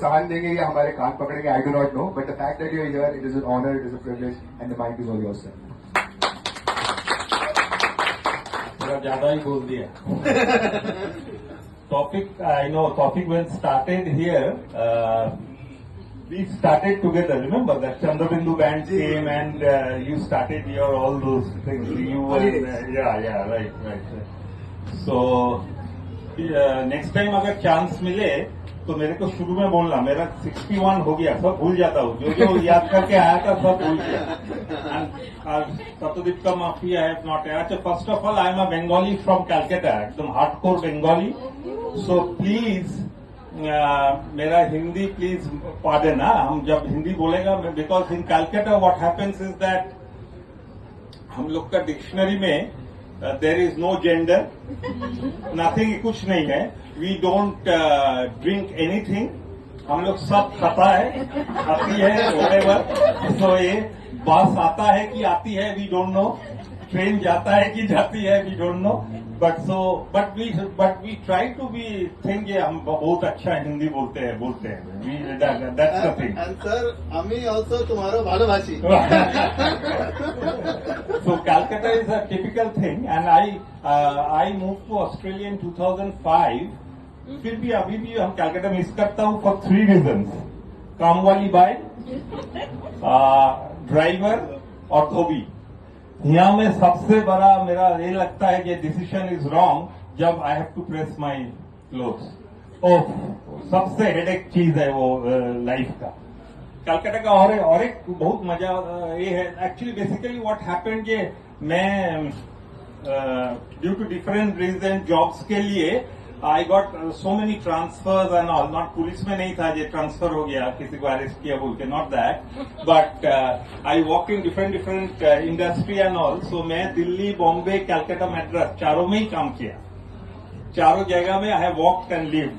सामान देंगे या हमारे कान पकड़ेंगे, I do not know, but the fact that you are here, it is an honour, it is a privilege and the mike is all yours sir. थोड़ा ज्यादा ही बोल दिया। Topic, I know topic when started here, we started together. Remember that Chandrabindu band came and you started your all those things. You and yeah, right. So next time अगर chance मिले तो मेरे को शुरू में बोलना, मेरा 61 हो गया, सब भूल जाता हूँ, जो याद करके आया था सब भूल गया। सत्यदीप का माफी आई हैव नॉट। अच्छा, first of all I am a Bengali from Calcutta, एकदम हार्डकोर बंगाली। सो प्लीज मेरा हिंदी प्लीज पार्डन। हम जब हिंदी बोलेगा, because in Calcutta what happens is that हम लोग का डिक्शनरी में there is no gender, nothing, कुछ नहीं है। वी डोंट ड्रिंक एनीथिंग, हम लोग सब खाता है, आती है व्हाटएवर। सो ये बस आता है कि आती है, वी डोंट नो। ट्रेन जाता है कि जाती है, we don't know. But we try to be think ये हम बहुत अच्छा हिंदी बोलते हैं। That's the thing. सर आम्ही ऑल्सो तुम्हारा भालोभाषी। So Calcutta is a typical thing, and I moved to Australia in 2005. फिर भी अभी भी हम कैलकाटा मिस करता हूँ for 3 reasons: काम वाली बाई, ड्राइवर और धोबी। यहाँ में सबसे बड़ा मेरा ये लगता है कि डिसीजन इज रॉन्ग जब I have to press my clothes. Oh, सबसे हेडेक चीज है वो लाइफ का। कलकत्ता का और एक बहुत मजा ये है, एक्चुअली बेसिकली व्हाट हैपेंड कि मैं due to different reason jobs के लिए I got so many transfers and all. Not police में नहीं था, ये ट्रांसफर हो गया, किसी को अरेस्ट किया बोल के, not that, but I walk in different industry and all. So मैं दिल्ली, बॉम्बे, कैलकाटा, मद्रास चारों में ही काम किया। चारों जगह में I have walked and lived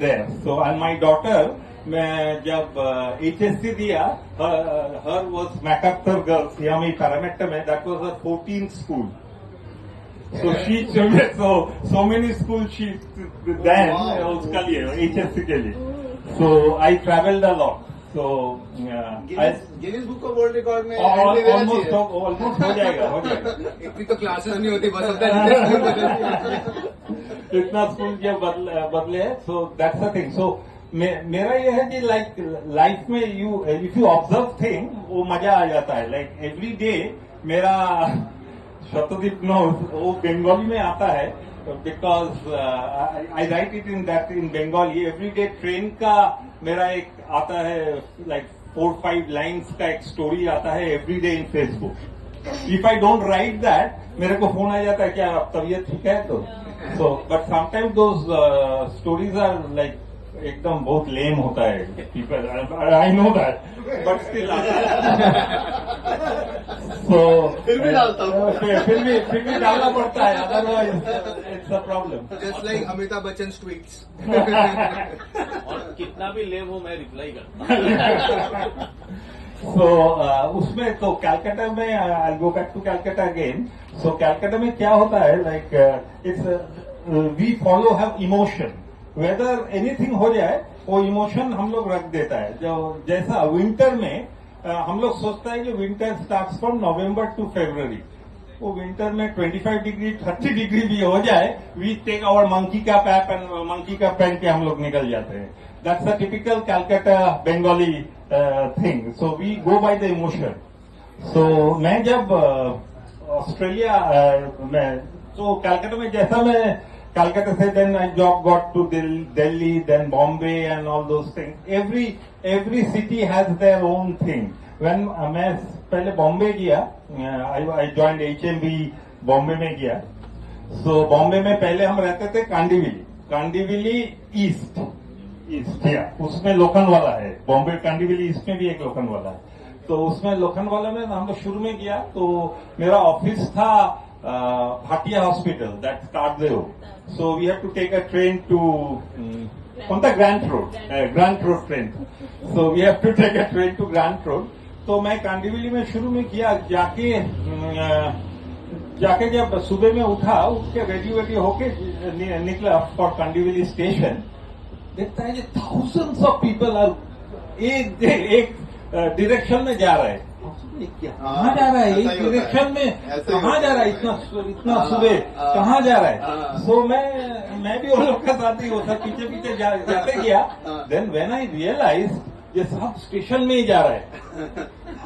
there. So and my daughter, मैं जब HSC दिया, हर वॉज मैकअप्टर गर्ल्स, यहाँ में पैरामेट्र में, that was a 14th school. So she so many schools she then उसका लिए HSC के लिए. So I traveled a lot. So Guinness book of world record में almost हो जाएगा। इतनी तो क्लासेस नहीं होती, बस इतना स्कूल जब बदले हैं। So that's the thing. So मेरा ये है कि लाइफ में इफ यू ऑब्जर्व थिंग, वो मजा आ जाता है। लाइक एवरी डे मेरा सत्यदीप नोज वो बंगाली में आता है, because I right it in Bengali. Every day train का मेरा एक आता है, लाइक 4-5 लाइन्स का एक स्टोरी आता है every day in Facebook. If I don't write that, मेरे को फोन आ जाता है क्या तबीयत ठीक है तो। So but sometimes those stories are like एकदम बहुत लेम होता है। People, I know that, but still so फिर भी डालता हूँ। फिर भी डालना पड़ता है, otherwise it's a problem. Just like Amitabh Bachchan tweets. और कितना भी लेम हो, मैं रिप्लाई करता। सो उसमें तो कैलकाटा में, I go back to Calcutta again. So Calcutta में क्या होता है, like it's we follow have emotion. Whether anything हो जाए, वो इमोशन हम लोग रख देता है। जो जैसा विंटर में हम लोग सोचता है कि winter starts from November to February. वो विंटर में 25 डिग्री 30 डिग्री भी हो जाए, वी टेक आवर मंकी का पैप एंड मंकी का पहन के हम लोग निकल जाते हैं। That's a typical Calcutta Bengali thing. So we go by the emotion. So मैं जब ऑस्ट्रेलिया में, तो कैलकाटा में जैसा मैं Calcutta से then I got to Delhi, then Bombay and all those things. Every city has their own thing. When मैं पहले बॉम्बे गया, I joined HMB बॉम्बे में गया। So बॉम्बे में पहले हम रहते थे कांडीविली ईस्ट, उसमें लोखंडवाला है। बॉम्बे कांडीविली ईस्ट में भी एक लोखंडवाला है। तो उसमें लोखंडवाला में हम लोग शुरू में गया, तो मेरा ऑफिस था Bhatia hospital, that Tardeo. So we have to take a train to on the Grant Road train. So we have to take a train to Grant Road. तो मैं कांडीविली में शुरू में किया, जाके जब सुबह में उठ के रेडी होके निकला फॉर कांडीविली स्टेशन। देखता है कि थाउजेंड्स ऑफ पीपल आर एक डायरेक्शन में जा रहे हैं। कहाँ जा रहा है एक डायरेक्शन में, कहाँ जा रहा है इतना सुबह, कहाँ जा रहा है? सो मैं भी उन लोग के साथ ही वो सब पीछे पीछे जाते गया। देन व्हेन आई रियलाइज ये सब स्टेशन में ही जा रहा है।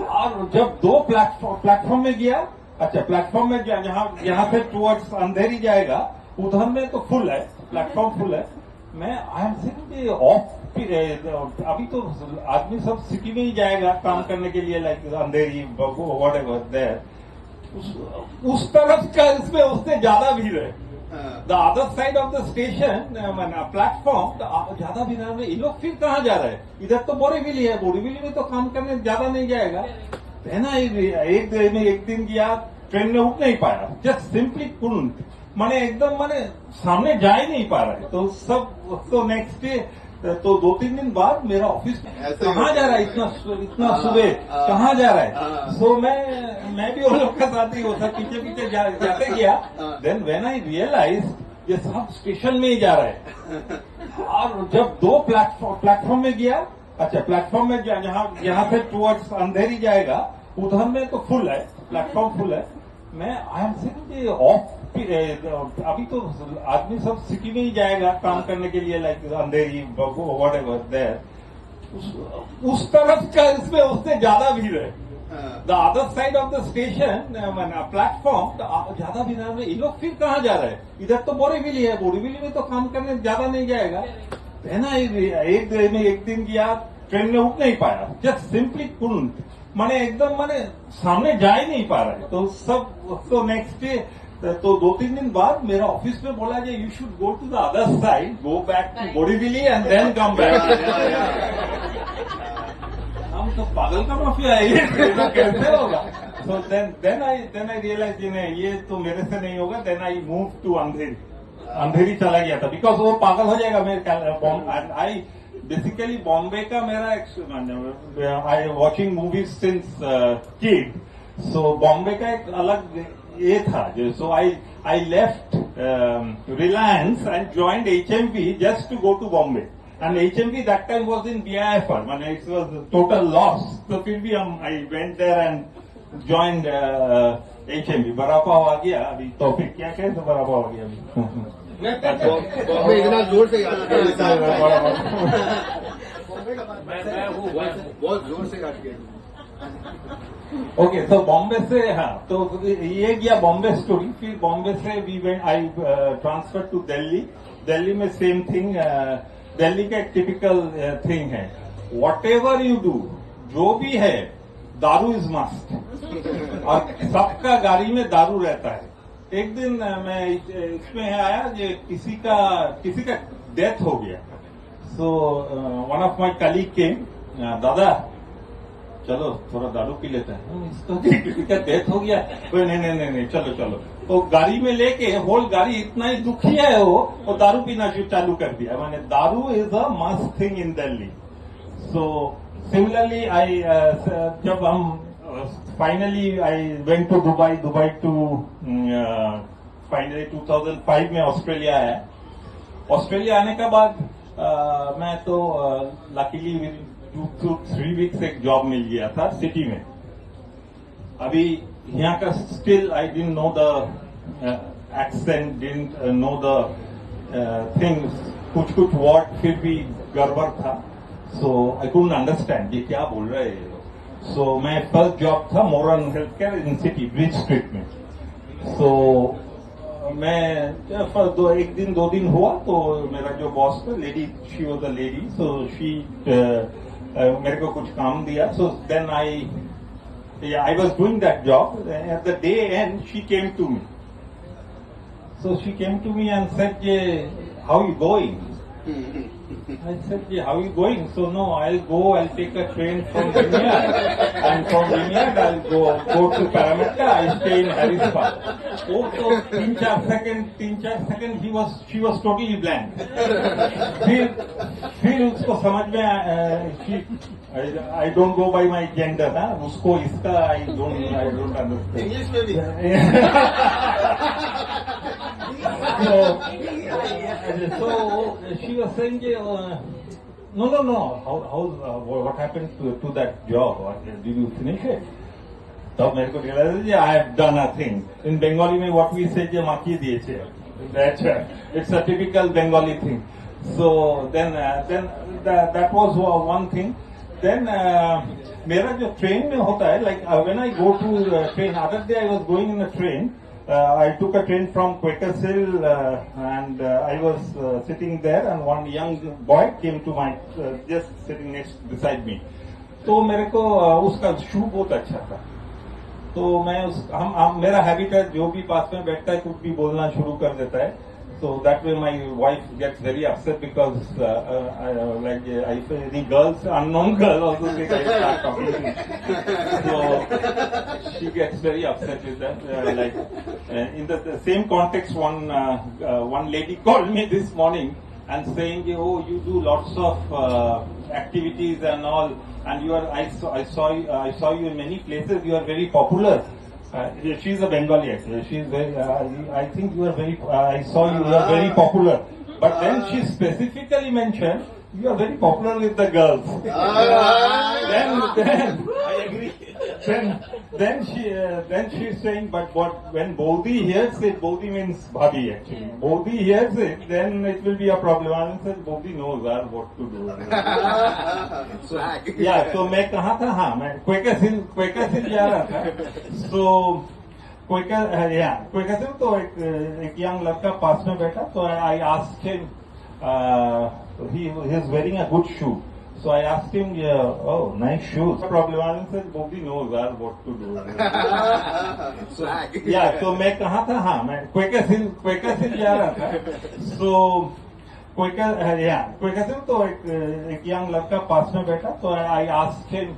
और जब दो प्लेटफॉर्म में गया, अच्छा प्लेटफॉर्म में यहाँ से टुवर्ड्स अंधेरी जाएगा, उधर में तो फुल है, प्लेटफॉर्म फुल है। मैं आई एम सेइंग ऑफ, अभी तो आदमी सब सिटी में ही जाएगा काम करने के लिए, like Andheri whatever there. उस तरफ का इसमें उससे ज्यादा भीड़ है। The other side of the station platform ज्यादा भीड़ है। ये लोग फिर कहाँ जा रहे हैं? इधर तो बोरीवली है, बोरीवली में तो काम करने ज्यादा नहीं जाएगा। है ना, एक दिन गया, ट्रेन में उठ नहीं पाया, जस्ट सिंपली कुडंट, माने एकदम माने सामने जा ही नहीं पा रहा है। तो सब तो नेक्स्ट डे, तो 2-3 दिन बाद मेरा ऑफिस कहाँ जा रहा है इतना सुबह, कहाँ जा रहा है? सो मैं भी उन लोग के साथ ही वो सब पीछे पीछे जाते गया। देन व्हेन आई रियलाइज ये सब स्टेशन में ही जा रहा है। और जब दो प्लेटफॉर्म में गया, अच्छा प्लेटफॉर्म में यहाँ से टुवर्ड्स अंधेरी जाएगा, उधर में तो फुल है, प्लेटफॉर्म फुल है। मैं आई एम सेइंग ऑफ, अभी तो आदमी सब सिटी में ही जाएगा काम करने के लिए, like Andheri whatever there. उस तरफ का इसमें उससे ज्यादा भीड़ है। The other side of the station platform ज्यादा भीड़ है। ये लोग फिर कहाँ जा रहे हैं? इधर तो बोरीवली है, बोरीवली में तो काम करने ज्यादा नहीं जाएगा। है ना, एक दिन गया, ट्रेन में उठ नहीं पाया, जस्ट सिंपली कुडंट, माने एकदम माने सामने जा ही नहीं पा रहा है। तो सब तो नेक्स्ट डे, तो 2-3 दिन बाद मेरा ऑफिस में बोला कि you should go to the other side, go back to Borivali and then come back. हम तो पागल का माफिया है, ये कैसे होगा? सो देन आई रियलाइज ये तो मेरे से नहीं होगा। देन आई मूव टू अंधेरी चला गया था, बिकॉज वो पागल हो जाएगा मेरे। आई बेसिकली बॉम्बे का मेरा I watching movies since kid, so Bombay का एक अलग ये था जो। So I left Reliance and joined HMV just to go to Bombay. And HMV that time was in BIFR, माने इट वाज टोटल लॉस। तो फिर भी I went there and joined HMV। Vada पाव आ गया अभी, तो फिर क्या कैसे बड़ा पाव आ गया अभी? बॉम्बे इतना जोर से याद किया, मैं हूँ बहुत जोर से याद किया। ओके, तो बॉम्बे से, हाँ, तो ये गया बॉम्बे स्टोरी। फिर बॉम्बे से we went, I transfer to Delhi. Delhi में सेम थिंग, दिल्ली का एक टिपिकल थिंग है, वॉट एवर यू डू, जो भी है, दारू इज मस्ट। और सबका गाड़ी में दारू रहता है। एक दिन मैं इसमें आया कि किसी का डेथ हो गया। So one of my colleague के, दादा चलो थोड़ा दारू पी लेते हैं। इसका किसी का डेथ हो गया? नहीं, चलो। तो गाड़ी में लेके होल गाड़ी, इतना ही दुखी है वो दारू पीना चालू कर दिया। मैंने daru is a must thing in Delhi. So similarly I जब हम finally I went to Dubai to finally 2005 में ऑस्ट्रेलिया आया। ऑस्ट्रेलिया आने के बाद मैं तो लकीली 2-3 वीक्स एक जॉब मिल गया था सिटी में। अभी यहाँ का still I didn't know the accent, didn't know the things, कुछ वर्ड फिर भी गड़बड़ था। सो आई कुडंट अंडरस्टैंड ये क्या बोल रहे हैं। सो मैं फर्स्ट जॉब था Moran health care in city, bridge street में। सो मैं एक दिन 2 दिन हुआ तो मेरा जो बॉस था, lady, she was a lady, so she मेरे को कुछ काम दिया। So then I was doing that job. At the day end she came to me. So she came to me and said, how you going? I said, how are you going? So no, I'll take a train from Vineyard, and from Vineyard I'll go to Parramatta. I stay in Harris Park. Oh, so 3-4 second she was totally blank. फिर उसको समझ में I don't go by my gender, ना, उसको इसका I don't understand. English में भी So she was saying, no. What happened to that job? Did you finish it? तब मेरे को realize I have done a thing. In Bengali में what we say जे माखी दिए छे. That's it's a typical Bengali thing. So then that was one thing. Then मेरा जो train में होता है, like when I go to train, other day I was going in a train. I took a train from Quakershill and I was sitting there, and one young boy came to my just sitting next beside me. तो मेरे को उसका शू बहुत अच्छा था. तो मैं मेरा हैबिट है, जो भी पास में बैठता है कुछ भी बोलना शुरू कर देता है. So that way my wife gets very upset because if any girls, unknown girl also think I start talking to me. So she gets very upset with that. In the same context, one lady called me this morning and saying, oh, you do lots of activities and all, and I saw you in many places. You are very popular. She's a Bengali actually. She's very. I think you are very. I saw you are very popular. But then she specifically mentioned you are very popular with the girls. Then I agree. Then she's saying, but when Bodhi hears it, Bodhi means Bhabhi actually. Bodhi hears it, then it will be a problem. And said Bodhi knows what to do. Swag. Yeah, so मैं कहाँ था? हाँ, मैं क्वेकरसिल जा रहा था. So क्वेकरसिल तो एक यंग लड़का पास में बैठा. So I asked him, he is wearing a good shoe. So I asked him, oh, nice shoes. The problem, and said Bodhi knows what to do. Swag. Yeah, so मैं कहाँ था? हाँ, मैं क्वेकरसिल जा रहा था. So क्वेकरसिल तो एक यंग लड़का पास में बैठा. So I asked him,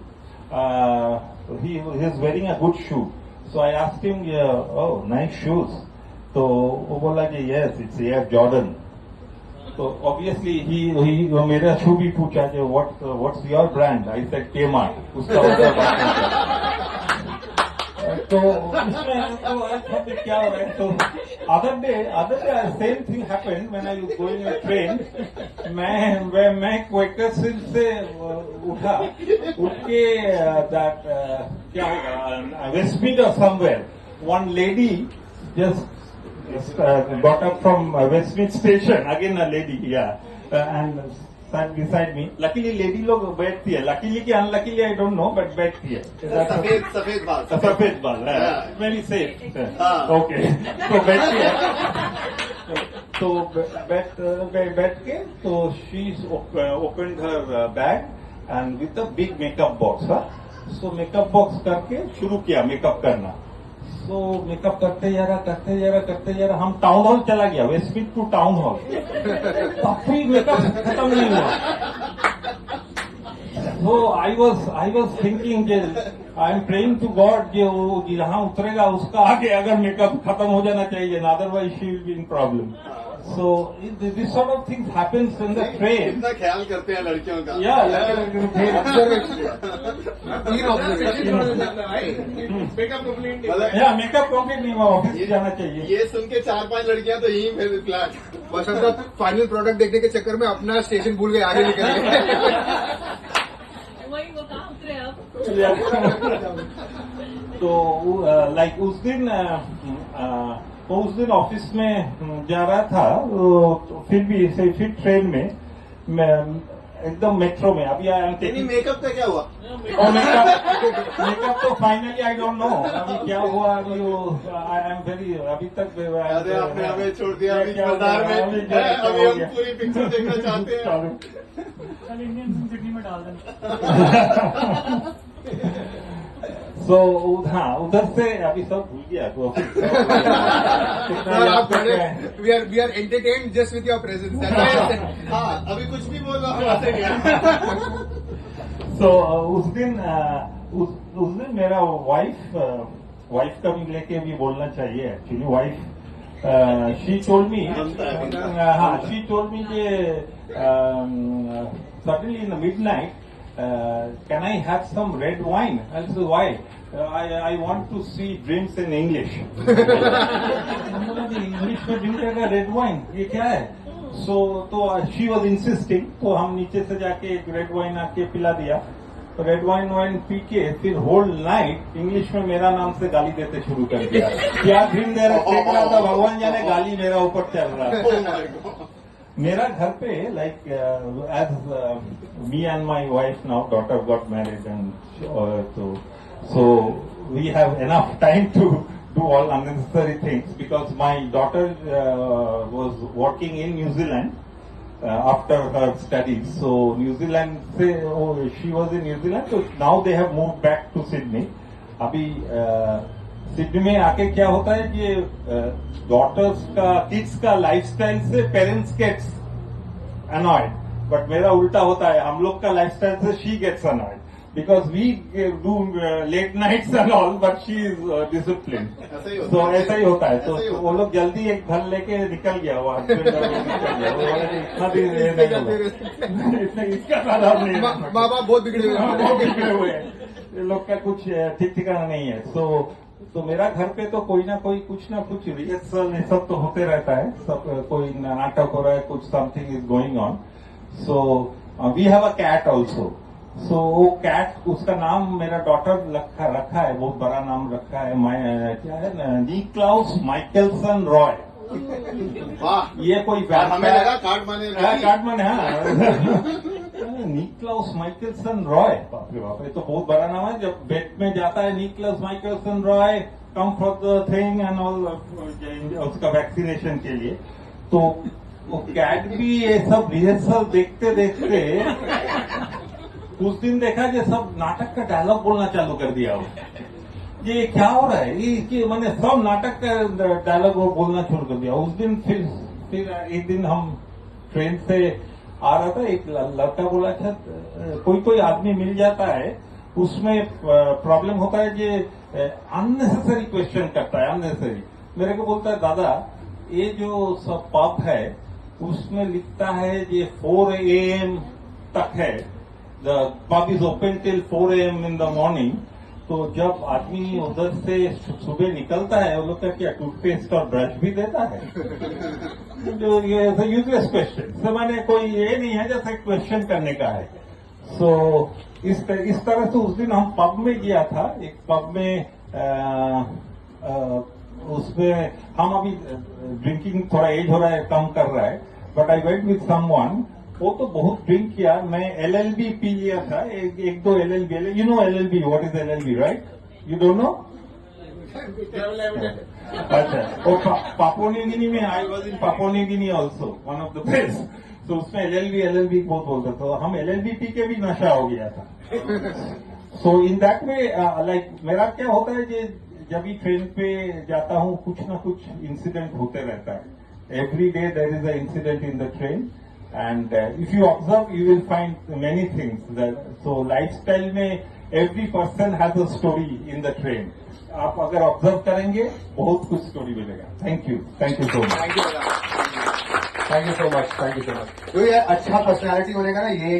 he is wearing a good shoe. So I asked him, oh, nice shoes. तो वो बोला कि yes, it's Air Jordan. So obviously he मेरा शू भी पूछा कि what's your brand? I said Kmart. उसका मतलब तो इसमें तो क्या हो रहा है? तो other day same thing happened when I was going in a train. मैं क्वेकरसिल से उठ के क्या होगा Westmead or somewhere. One lady just got up from Westmead station, again a lady, and sat beside me. Luckily, lady लोग बैठती है. Luckily कि unluckily I don't know, but बैठती है. सफेद बाल. सफेद बाल, very safe. Okay, तो बैठती है. तो बैठ के तो she opened her bag and with a big makeup box. So makeup box करके शुरू किया makeup करना. तो मेकअप करते जा रहा. हम टाउन हॉल चला गया, वेस्टमीड टू टाउन हॉल. तब भी मेकअप खत्म नहीं हुआ. तो I was thinking I am praying to God कि वो जहां उतरेगा उसका आगे अगर मेकअप खत्म हो जाना चाहिए, otherwise she will be in problem. So this sort of things happens in the train. कितना ख्याल करते हैं लड़कियों का. Yeah. मेकअप कंप्लीट नहीं हुआ, ऑफिस जाना चाहिए. ये सुन के 4-5 लड़कियां तो यही फिर फ्लैट. बस हम फाइनल प्रोडक्ट देखने के चक्कर में अपना स्टेशन भूल गए, आगे निकल गए. वही वो कहाँ उतरे अब. तो लाइक उस दिन ऑफिस में जा रहा था. तो फिर ट्रेन में एकदम मेट्रो में. अभी आई एम टेकिंग मेकअप का क्या हुआ? मेकअप तो फाइनली आई डोंट नो अभी क्या हुआ. अभी आई एम वेरी अभी तक. अरे आपने हमें छोड़ दिया अभी बाजार में. अभी हम पूरी पिक्चर देखना चाहते हैं. इंडियन सिटी में डाल देना. So उधर से अभी सब भूल गया. तो we are entertained just with your presence. हाँ, अभी कुछ भी बोल रहा हूँ. So उस दिन मेरा वाइफ का भी लेके भी बोलना चाहिए. Actually wife she told me कि suddenly in the midnight, can I have some red wine? I said, why? I want to see dreams in English. English में ड्रिंक करेगा रेड वाइन, ये क्या है? तो शी वॉज इंसिस्टिंग, तो हम नीचे से जाके एक रेड वाइन आके पिला दिया। तो रेड वाइन पी के फिर होल नाइट इंग्लिश में मेरा नाम से गाली देते शुरू कर दिया। क्या दिन दे रहा था भगवान जाने, गाली मेरा ऊपर चल रहा है। मेरा घर पे like as me and my wife now daughter got married and so we have enough time to do all unnecessary things because my daughter was working in New Zealand after her studies. So New Zealand she was in New Zealand, so now they have moved back to Sydney. अभी Sydney में आके क्या होता है कि daughters का kids का lifestyle से पेरेंट्स गेट्स अनॉयड, बट मेरा उल्टा होता है, हम लोग का लाइफस्टाइल से she gets annoyed because we do late nights and all, but she is disciplined. So ऐसा ही होता है। तो वो लोग जल्दी एक घर लेके निकल गया, वो हस्बैंड निकल गया, वो इतना भी इतना इसका आधार नहीं, माँ बाप बहुत बिगड़े हुए हैं। ये लोग का कुछ ठीक ठिकाना नहीं है। तो मेरा घर पे तो कोई ना कोई कुछ ना कुछ रिहर्सल ये सब तो होते रहता है, सब कोई नाटक हो रहा है, कुछ something is going on. So we have a cat also. So वो कैट, उसका नाम मेरा डॉटर रखा है, बहुत बड़ा नाम रखा है, क्या है ना, निक्लाउस माइकलसन रॉय। वाह, ये कोई हमें लगा कार्ड माने हाँ निक्लाउस माइकलसन रॉय, बाप रे बाप, ये तो बहुत बड़ा नाम है। जब बेट में जाता है Nicklaus Mickelson Roy come for the thing and all, उसका वैक्सीनेशन के लिए, तो वो कैट भी ये सब रिहर्सल देखते देखते उस दिन देखा कि सब नाटक का डायलॉग बोलना चालू कर दिया हो। ये क्या हो रहा है, ये मैंने सब नाटक का डायलॉग वो बोलना शुरू कर दिया। उस दिन फिर एक दिन हम ट्रेन से आ रहा था, एक लड़का बोला था कोई आदमी मिल जाता है, उसमें प्रॉब्लम होता है कि अननेसेसरी क्वेश्चन करता है, अननेसेसरी। मेरे को बोलता है दादा ये जो सब पब है उसमें लिखता है ये 4 AM तक है, the pub is open till 4 AM in the morning. तो जब आदमी उधर से सुबह निकलता है, वो लोग का क्या टूथपेस्ट और ब्रश भी देता है? जो ये यूजलेस क्वेश्चन, तो मैंने कोई ये नहीं है जैसे क्वेश्चन करने का है। सो इस तरह से उस दिन हम पब में गया था, एक पब में उसमें हम अभी ड्रिंकिंग थोड़ा एज हो रहा है, कम कर रहा है, but I went with someone, वो तो बहुत ड्रिंक किया। मैं LLB पी लिया था, एक दो LLB। You know LLB, what is LLB, right? You don't know? अच्छा, वो पापुआ न्यू गिनी में, I was in Papua New Guinea also, one of the place. तो उसमें LLB बहुत बोलते, तो हम LLB पी के भी नशा हो गया था। सो इन दैट वे लाइक मेरा क्या होता है कि जब भी ट्रेन पे जाता हूँ कुछ ना कुछ इंसिडेंट होते रहता है। Every day there is a incident in the train, and if you observe you will find many things so lifestyle में every person has a story in the train. आप अगर ऑब्जर्व करेंगे बहुत कुछ स्टोरी मिलेगा। Thank you so much. Thank you so much. तो ये अच्छा पर्सनैलिटी होने का ना ये